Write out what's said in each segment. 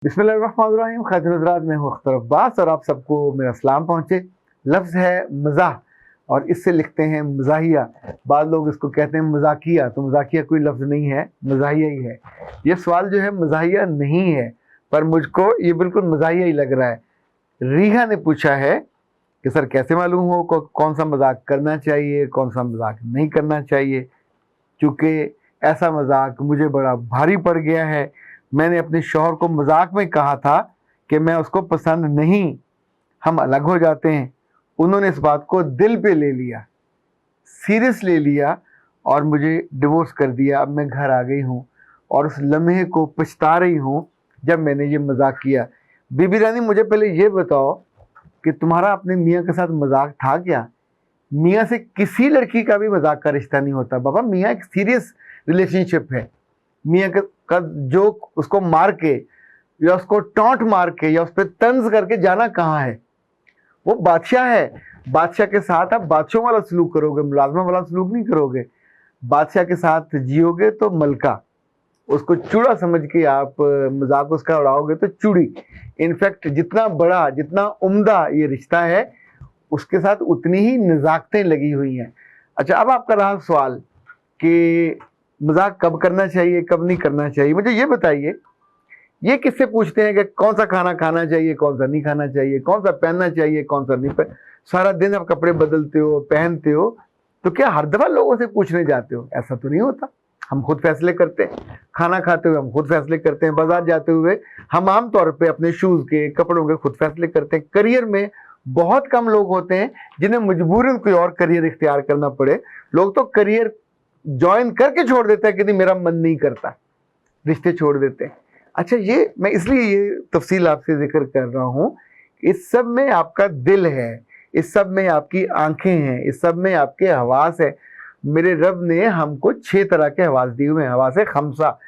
बिस्मिल्लाहिर्रहमानिर्रहीम। खातिर हज़रात, मैं हूँ अख्तर अब्बास और आप सबको मेरा सलाम पहुँचे। लफ्ज़ है मज़ाह और इससे लिखते हैं मज़ाहिया। बाद लोग इसको कहते हैं मज़ाकिया, तो मज़ाकिया कोई लफ्ज़ नहीं है, मज़ाहिया ही है। ये सवाल जो है मज़ाहिया नहीं है, पर मुझको ये बिल्कुल मज़ाहिया ही लग रहा है। रीहा ने पूछा है कि सर कैसे मालूम हो कौन सा मजाक करना चाहिए, कौन सा मजाक नहीं करना चाहिए। चूँकि ऐसा मजाक मुझे बड़ा भारी पड़ गया है। मैंने अपने शौहर को मजाक में कहा था कि मैं उसको पसंद नहीं, हम अलग हो जाते हैं। उन्होंने इस बात को दिल पे ले लिया, सीरियस ले लिया और मुझे डिवोर्स कर दिया। अब मैं घर आ गई हूँ और उस लम्हे को पछता रही हूँ जब मैंने ये मजाक किया। बीबी रानी, मुझे पहले ये बताओ कि तुम्हारा अपने मियाँ के साथ मजाक था क्या? मियाँ से किसी लड़की का भी मजाक का रिश्ता नहीं होता बाबा। मियाँ एक सीरियस रिलेशनशिप है। मियाँ का जोक उसको मार के या उसको टॉन्ट मार के या उस पर तंज करके जाना कहाँ है? वो बादशाह है। बादशाह के साथ आप बादशाह वाला सलूक करोगे, मुलाजमा वाला सलूक नहीं करोगे। बादशाह के साथ जियोगे तो मलका, उसको चूड़ा समझ के आप मजाक उसका उड़ाओगे तो चूड़ी। इनफैक्ट जितना बड़ा, जितना उम्दा ये रिश्ता है, उसके साथ उतनी ही नज़ाकतें लगी हुई हैं। अच्छा, अब आपका रहा सवाल कि मजाक कब करना चाहिए, कब नहीं करना चाहिए। मुझे ये बताइए, ये किससे पूछते हैं कि कौन सा खाना खाना चाहिए, कौन सा नहीं खाना चाहिए, कौन सा पहनना चाहिए, कौन सा नहीं पहन। सारा दिन आप कपड़े बदलते हो, पहनते हो, तो क्या हर दफ़ा लोगों से पूछने जाते हो? ऐसा तो नहीं होता। हम खुद फैसले करते हैं। खाना खाते हुए हम खुद फैसले करते हैं। बाजार जाते हुए हम आम तौर पे अपने शूज़ के, कपड़ों के खुद फैसले करते हैं। करियर में बहुत कम लोग होते हैं जिन्हें मजबूरन कोई और करियर इख्तियार करना पड़े। लोग तो करियर ज्वाइन करके छोड़ देते हैं कि नहीं मेरा मन नहीं करता, रिश्ते छोड़ देते हैं। अच्छा, ये मैं इसलिए ये तफसील आपसे जिक्र कर रहा हूँ, इस सब में आपका दिल है, इस सब में आपकी आंखें हैं, इस सब में आपके हवास है। मेरे रब ने हमको 6 तरह के हवास दिए हुए हैं, हवास खमसा।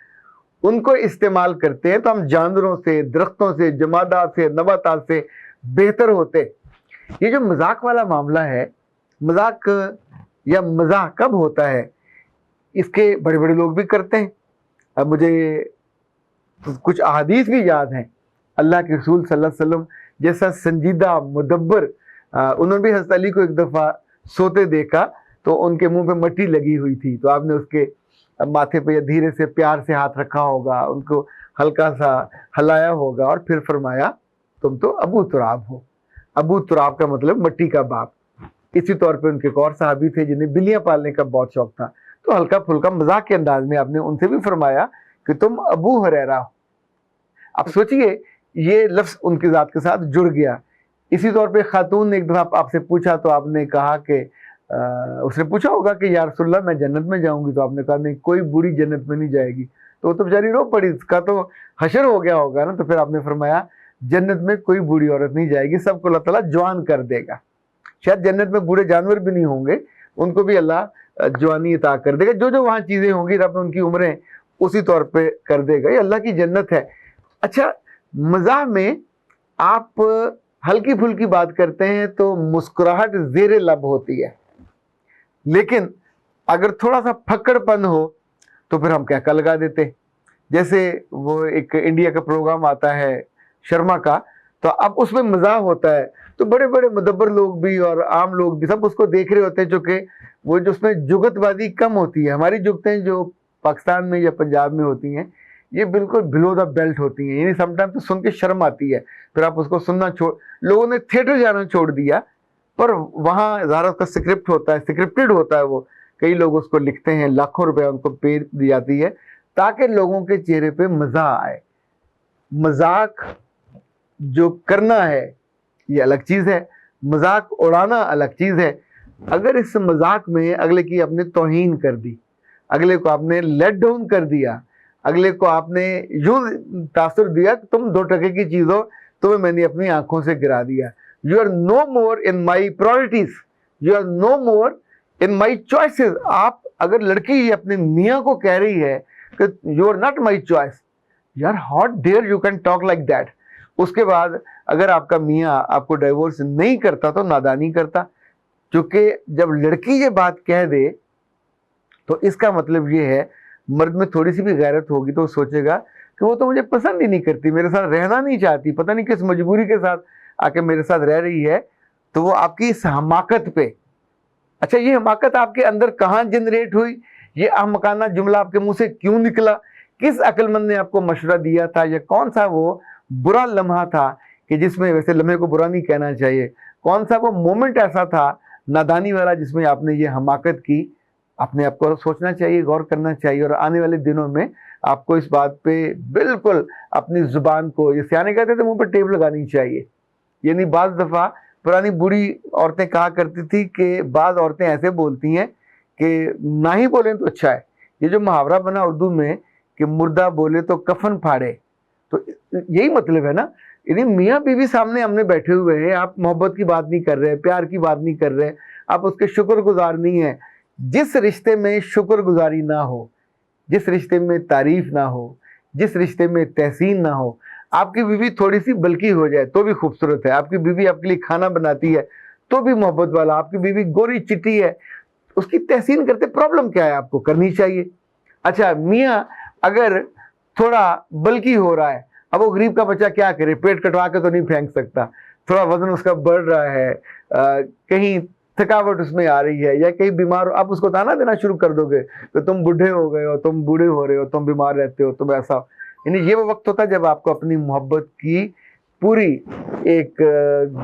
उनको इस्तेमाल करते हैं तो हम जानवरों से, दरख्तों से, जमादात से, नबातात से बेहतर होते। ये जो मजाक वाला मामला है, मजाक या मजाह कब होता है, इसके बड़े बड़े लोग भी करते हैं। अब मुझे कुछ अहादीस भी याद हैं। अल्लाह के रसूल सल्लल्लाहु अलैहि वसल्लम जैसा संजीदा मुदब्बर, उन्होंने भी हज़रत अली को एक दफ़ा सोते देखा तो उनके मुंह पे मट्टी लगी हुई थी, तो आपने उसके माथे पे धीरे से प्यार से हाथ रखा होगा, उनको हल्का सा हिलाया होगा और फिर फरमाया तुम तो अबू तुराब हो। अबू तुराब का मतलब मट्टी का बाप। इसी तौर पे उनके एक और साहबी थे जिन्हें बिल्लियां पालने का बहुत शौक था, तो हल्का फुल्का मजाक के अंदाज में आपने उनसे भी फरमाया कि तुम अबू हुरैरा हो। अब सोचिए, ये लफ्ज़ उनकी ज़ात के साथ जुड़ गया। इसी तौर पे खातून ने एक दफ़ा आपसे पूछा तो आपने कहा कि उसने पूछा होगा कि या रसूलल्लाह मैं जन्नत में जाऊंगी, तो आपने कहा नहीं, कोई बूढ़ी जन्नत में नहीं जाएगी। तो वो तो बेचारी रो पड़ी, इसका तो हशर हो गया होगा ना। तो फिर आपने फरमाया जन्नत में कोई बूढ़ी औरत नहीं जाएगी, सबको अल्लाह ताला जवान कर देगा। शायद जन्नत में बूढ़े जानवर भी नहीं होंगे, उनको भी अल्लाह जवानी अता कर देगा। जो जो वहाँ चीज़ें होंगी रब उनकी उम्रें उसी तौर पे कर देगा। ये अल्लाह की जन्नत है। अच्छा, मज़ाह में आप हल्की फुल्की बात करते हैं तो मुस्कुराहट ज़ेरे लब होती है, लेकिन अगर थोड़ा सा फक्कड़पन हो तो फिर हम कहका लगा देते। जैसे वो एक इंडिया का प्रोग्राम आता है शर्मा का, तो अब उसमें मज़ाक होता है तो बड़े बड़े मुदब्बर लोग भी और आम लोग भी सब उसको देख रहे होते हैं, चूँकि वो जो उसमें जुगतबाजी कम होती है। हमारी जुगतें जो पाकिस्तान में या पंजाब में होती हैं, ये बिल्कुल बिलो द बेल्ट होती हैं, यानी समटाइम तो सुन के शर्म आती है, फिर आप उसको सुनना छोड़। लोगों ने थिएटर जाना छोड़ दिया, पर वहाँ ज़्यादा उसका स्क्रिप्ट होता है, स्क्रिप्टेड होता है। वो कई लोग उसको लिखते हैं, लाखों रुपए उनको पे दी जाती है ताकि लोगों के चेहरे पे मज़ा आए। मजाक जो करना है ये अलग चीज़ है, मजाक उड़ाना अलग चीज़ है। अगर इस मजाक में अगले की आपने तौहीन कर दी, अगले को आपने लेट डाउन कर दिया, अगले को आपने यूं तासुर दिया कि तुम 2 टके की चीज़ हो, तुम्हें मैंने अपनी आंखों से गिरा दिया, you are no more in my priorities, you are no more in my choices. आप अगर लड़की अपने मियाँ को कह रही है कि you are not my choice, यार how dare you can talk like that. उसके बाद अगर आपका मियाँ आपको डाइवोर्स नहीं करता तो नादानी करता, क्योंकि जब लड़की ये बात कह दे तो इसका मतलब ये है, मर्द में थोड़ी सी भी गैरत होगी तो सोचेगा कि वो तो मुझे पसंद ही नहीं करती, मेरे साथ रहना नहीं चाहती, पता नहीं किस मजबूरी के साथ आके मेरे साथ रह रही है। तो वो आपकी इस हमाकत पे, अच्छा ये हमाकत आपके अंदर कहाँ जनरेट हुई, ये अहमकाना जुमला आपके मुंह से क्यों निकला, किस अक्लमंद ने आपको मशवरा दिया था, या कौन सा वो बुरा लम्हा था कि जिसमें, वैसे लम्हे को बुरा नहीं कहना चाहिए, कौन सा वो मोमेंट ऐसा था नादानी वाला जिसमें आपने ये हमाकत की। अपने आप को सोचना चाहिए, गौर करना चाहिए, और आने वाले दिनों में आपको इस बात पे बिल्कुल अपनी जुबान को, ये सियाने कहते थे, मुंह पर टेप लगानी चाहिए। यानी बाज़ दफ़ा पुरानी बूढ़ी औरतें कहा करती थी कि बाज़ औरतें ऐसे बोलती हैं कि ना ही बोलें तो अच्छा है। ये जो मुहावरा बना उर्दू में कि मुर्दा बोले तो कफन फाड़े, तो यही मतलब है ना। यानी मियाँ बीवी सामने हमने बैठे हुए हैं, आप मोहब्बत की बात नहीं कर रहे, प्यार की बात नहीं कर रहे, आप उसके शुक्रगुजार नहीं है। जिस रिश्ते में शुक्रगुजारी ना हो, जिस रिश्ते में तारीफ ना हो, जिस रिश्ते में तहसीन ना हो, आपकी बीवी थोड़ी सी बल्कि हो जाए तो भी खूबसूरत है, आपकी बीवी आपके लिए खाना बनाती है तो भी मोहब्बत वाला, आपकी बीवी गोरी चिट्टी है, उसकी तहसीन करते प्रॉब्लम क्या है, आपको करनी चाहिए। अच्छा मियाँ अगर थोड़ा बल्कि हो रहा है, अब वो गरीब का बच्चा क्या करे, पेट कटवा के तो नहीं फेंक सकता, थोड़ा वजन उसका बढ़ रहा है, कहीं थकावट उसमें आ रही है, या कहीं बीमार हो, आप उसको ताना देना शुरू कर दोगे तो तुम बूढ़े हो गए हो, तुम बूढ़े हो रहे हो, तुम बीमार रहते हो, तुम ऐसा। यानी ये वो वक्त होता है जब आपको अपनी मोहब्बत की पूरी एक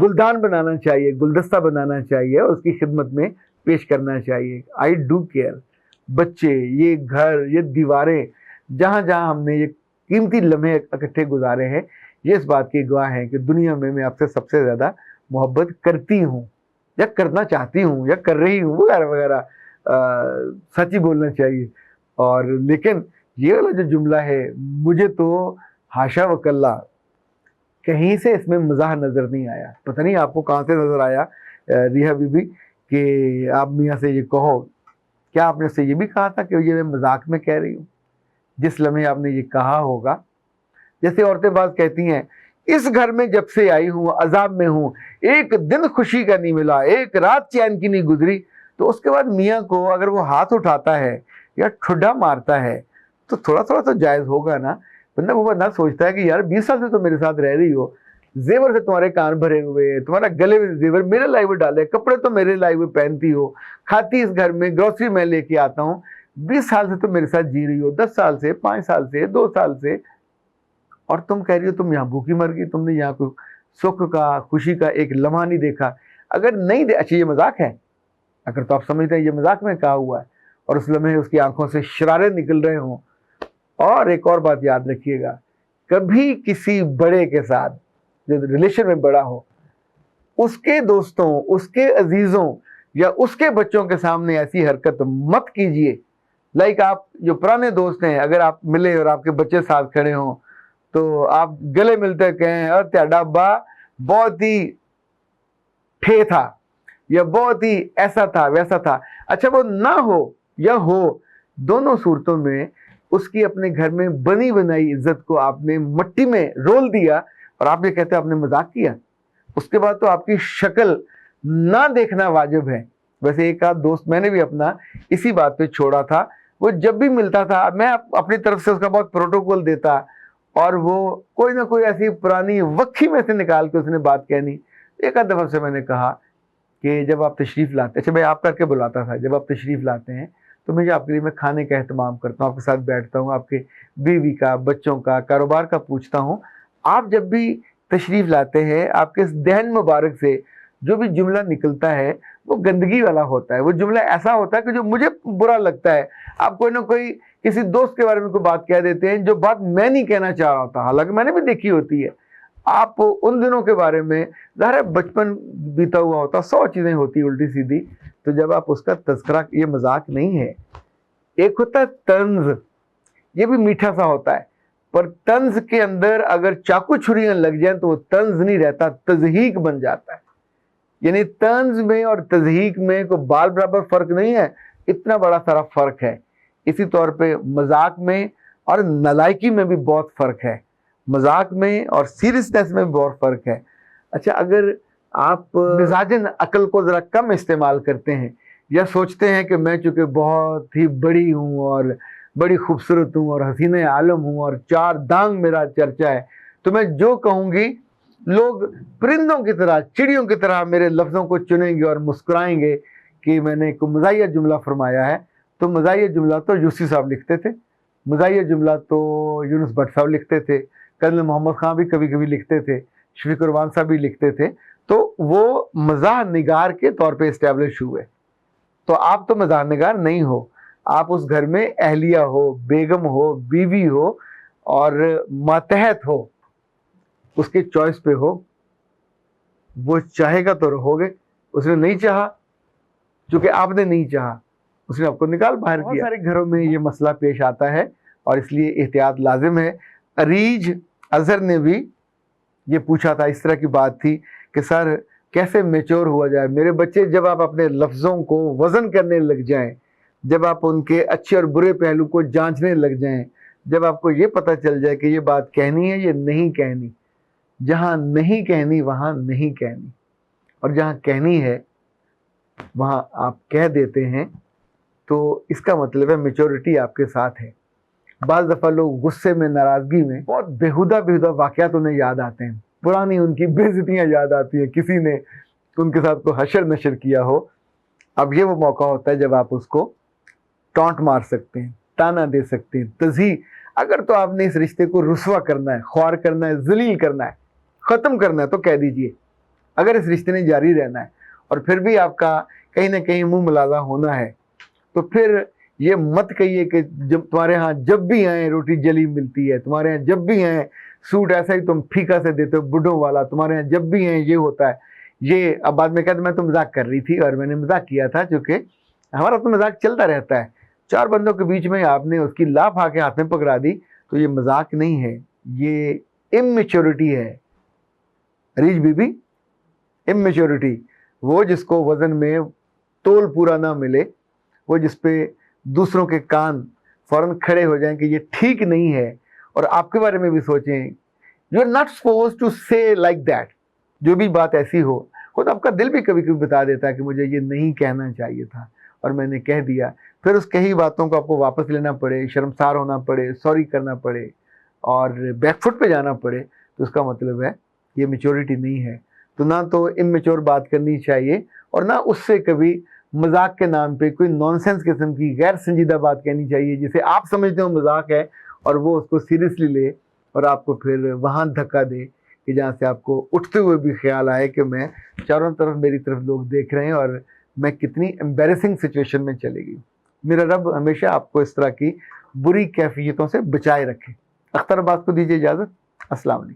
गुलदान बनाना चाहिए, गुलदस्ता बनाना चाहिए, और उसकी खिदमत में पेश करना चाहिए। I do care. बच्चे, ये घर, ये दीवारें, जहाँ जहाँ हमने ये कीमती लम्हे इकट्ठे गुजारे हैं, ये इस बात की गवाह हैं कि दुनिया में मैं आपसे सबसे ज़्यादा मोहब्बत करती हूँ, या करना चाहती हूँ, या कर रही हूँ, वगैरह वगैरह। सच ही बोलना चाहिए। और लेकिन ये वाला जो जुमला है, मुझे तो हाशा वकल्ला कहीं से इसमें मज़ाक नज़र नहीं आया। पता नहीं आपको कहाँ से नज़र आया रिहा बीबी कि आप मियाँ से ये कहो। क्या आपने उससे ये भी कहा था कि ये मैं मजाक में कह रही हूँ? जिस लम्हे आपने ये कहा होगा, जैसे औरतें बात कहती हैं, इस घर में जब से आई हूँ अजाब में हूँ, एक दिन खुशी का नहीं मिला, एक रात चैन की नहीं गुजरी। तो उसके बाद मियाँ को अगर वो हाथ उठाता है या ठुड्डा मारता है तो थोड़ा थोड़ा तो जायज़ होगा ना। बंदा वो बंदा सोचता है कि यार 20 साल से तो मेरे साथ रह रही हो, जेवर से तुम्हारे कान भरे हुए हैं, तुम्हारा गले में जेवर मेरे लाए हुए डाले, कपड़े तो मेरे लाए हुए पहनती हो, खाती इस घर में, ग्रोसरी मैं लेके आता हूँ, 20 साल से तो मेरे साथ जी रही हो, 10 साल से, 5 साल से, 2 साल से, और तुम कह रही हो तुम यहाँ भूखी मर गई, तुमने यहाँ कोई सुख का, खुशी का एक लम्हा नहीं देखा। अगर नहीं दे, अच्छा ये मजाक है, अगर तो आप समझते हैं ये मजाक में कहा हुआ है और उस लम्हे उसकी आंखों से शरारे निकल रहे हों। और एक और बात याद रखिएगा, कभी किसी बड़े के साथ जो रिलेशन में बड़ा हो, उसके दोस्तों, उसके अजीजों या उसके बच्चों के सामने ऐसी हरकत मत कीजिए। लाइक आप जो पुराने दोस्त हैं, अगर आप मिले और आपके बच्चे साथ खड़े हों तो आप गले मिलते कहें, और त्याडा बा बहुत ही ठे था, या बहुत ही ऐसा था वैसा था। अच्छा वो ना हो या हो, दोनों सूरतों में उसकी अपने घर में बनी बनाई इज्जत को आपने मट्टी में रोल दिया और आप ये कहते हैं आपने मजाक किया। उसके बाद तो आपकी शक्ल ना देखना वाजिब है। वैसे एक आध दोस्त मैंने भी अपना इसी बात पे छोड़ा था, वो जब भी मिलता था मैं अपनी तरफ से उसका बहुत प्रोटोकॉल देता, और वो कोई ना कोई ऐसी पुरानी वक्खी में से निकाल के उसने बात कहनी। एक आध दफा से मैंने कहा कि जब आप तशरीफ़ लाते, अच्छा मैं आप करके बुलाता था, जब आप तशरीफ़ लाते हैं तो मुझे आपके लिए मैं खाने का एहतमाम करता हूँ, आपके साथ बैठता हूँ, आपके बीवी का, बच्चों का, कारोबार का पूछता हूँ। आप जब भी तशरीफ़ लाते हैं, आपके इस दहन मुबारक से जो भी जुमला निकलता है वो गंदगी वाला होता है, वो जुमला ऐसा होता है कि जो मुझे बुरा लगता है। आप कोई ना कोई किसी दोस्त के बारे में कोई बात कह देते हैं जो बात मैं नहीं कहना चाह रहा होता, हालांकि मैंने भी देखी होती है। आप उन दिनों के बारे में, ज़ाहिर है बचपन बीता हुआ होता, 100 चीज़ें होती उल्टी सीधी, तो जब आप उसका तज़किरा, ये मजाक नहीं है। एक होता है तंज, ये भी मीठा सा होता है, पर तंज के अंदर अगर चाकू छुरियां लग जाए तो वो तंज नहीं रहता, तज़हीक बन जाता है। यानी तंज में और तज़हीक में कोई बाल बराबर फ़र्क नहीं है, इतना बड़ा सारा फ़र्क है। इसी तौर पे मजाक में और नलायकी में भी बहुत फ़र्क है, मजाक में और सीरियसनेस में भी बहुत फ़र्क है। अच्छा अगर आप मिजाजन अकल को ज़रा कम इस्तेमाल करते हैं या सोचते हैं कि मैं चूँकि बहुत ही बड़ी हूँ और बड़ी खूबसूरत हूँ और हसीने आलम हूँ और चार दांग मेरा चर्चा है, तो मैं जो कहूँगी लोग परिंदों की तरह, चिड़ियों की तरह मेरे लफ्ज़ों को चुनेंगे और मुस्कुराएंगे कि मैंने एक मज़ाहिया जुमला फरमाया है। तो मज़ाहिया जुमला तो यूसी साहब लिखते थे, मज़ाहिया जुमला तो यूनुस भट्ट साहब लिखते थे, कर्नल मोहम्मद खां भी कभी कभी लिखते थे, शफीक कुरबान साहब भी लिखते थे। तो वो मज़ाह निगार के तौर पे इस्टेब्लिश हुए। तो आप तो मज़ाह निगार नहीं हो, आप उस घर में अहलिया हो, बेगम हो, बीवी हो और मातहत हो, उसके चॉइस पे हो। वो चाहेगा तो रहोगे, उसने नहीं चाहा, चूंकि आपने नहीं चाहा, उसने आपको निकाल बाहर किया। बहुत सारे घरों में ये मसला पेश आता है और इसलिए एहतियात लाजिम है। अरीज अजहर ने भी ये पूछा था, इस तरह की बात थी कि सर कैसे मेच्योर हुआ जाए। मेरे बच्चे, जब आप अपने लफ्ज़ों को वज़न करने लग जाएं, जब आप उनके अच्छे और बुरे पहलू को जांचने लग जाएं, जब आपको ये पता चल जाए कि ये बात कहनी है, ये नहीं कहनी, जहाँ नहीं कहनी वहाँ नहीं कहनी, और जहाँ कहनी है वहाँ आप कह देते हैं, तो इसका मतलब है मेच्योरिटी आपके साथ है। बाज़ दफ़ा लोग गुस्से में, नाराज़गी में बहुत बेहुदा बेहुदा वाक़यात उन्हें याद आते हैं, पुरानी उनकी बेइज्जतियाँ याद आती हैं, किसी ने उनके साथ को हशर नशर किया हो। अब ये वो मौका होता है जब आप उसको टॉन्ट मार सकते हैं, ताना दे सकते हैं, तज़हीक। अगर तो आपने इस रिश्ते को रुस्वा करना है, ख्वार करना है, जलील करना है, ख़त्म करना है, तो कह दीजिए। अगर इस रिश्ते ने जारी रहना है और फिर भी आपका कहीं ना कहीं मुंह मलाजा होना है, तो फिर ये मत कहिए कि जब तुम्हारे यहाँ जब भी आए रोटी जली मिलती है, तुम्हारे यहाँ जब भी आए सूट ऐसा ही तुम फीका से देते हो बुढ़ों वाला, तुम्हारे यहाँ जब भी आए ये होता है। ये अब बाद में कहते मैं तो मजाक कर रही थी और मैंने मजाक किया था, चूँकि हमारा तो मजाक चलता रहता है। चार बंदों के बीच में आपने उसकी लाफ आके हाथ में पकड़ा दी, तो ये मजाक नहीं है, ये इमेच्योरिटी है। रीच बीबी, इमेच्योरिटी, वो जिसको वजन में तोल पूरा ना मिले, वो जिसपे दूसरों के कान फौरन खड़े हो जाएं कि ये ठीक नहीं है, और आपके बारे में भी सोचें। You are not suppose to say like that. जो भी बात ऐसी हो, खुद आपका दिल भी कभी कभी बता देता है कि मुझे ये नहीं कहना चाहिए था और मैंने कह दिया। फिर उस कही बातों को आपको वापस लेना पड़े, शर्मसार होना पड़े, सॉरी करना पड़े और बैकफुट पे जाना पड़े, तो उसका मतलब है ये मैच्योरिटी नहीं है। तो ना तो इमेच्योर बात करनी चाहिए और ना उससे कभी मजाक के नाम पे कोई नॉनसेंस किस्म की गैर संजीदा बात कहनी चाहिए, जिसे आप समझते हो मजाक है और वो उसको सीरियसली ले और आपको फिर वहाँ धक्का दे कि जहाँ से आपको उठते हुए भी ख्याल आए कि मैं चारों तरफ, मेरी तरफ लोग देख रहे हैं और मैं कितनी एम्बैरेसिंग सिचुएशन में चली गई। मेरा रब हमेशा आपको इस तरह की बुरी कैफियतों से बचाए रखे। अख्तर अब्बास को दीजिए इजाज़त। अस्सलाम वालेकुम।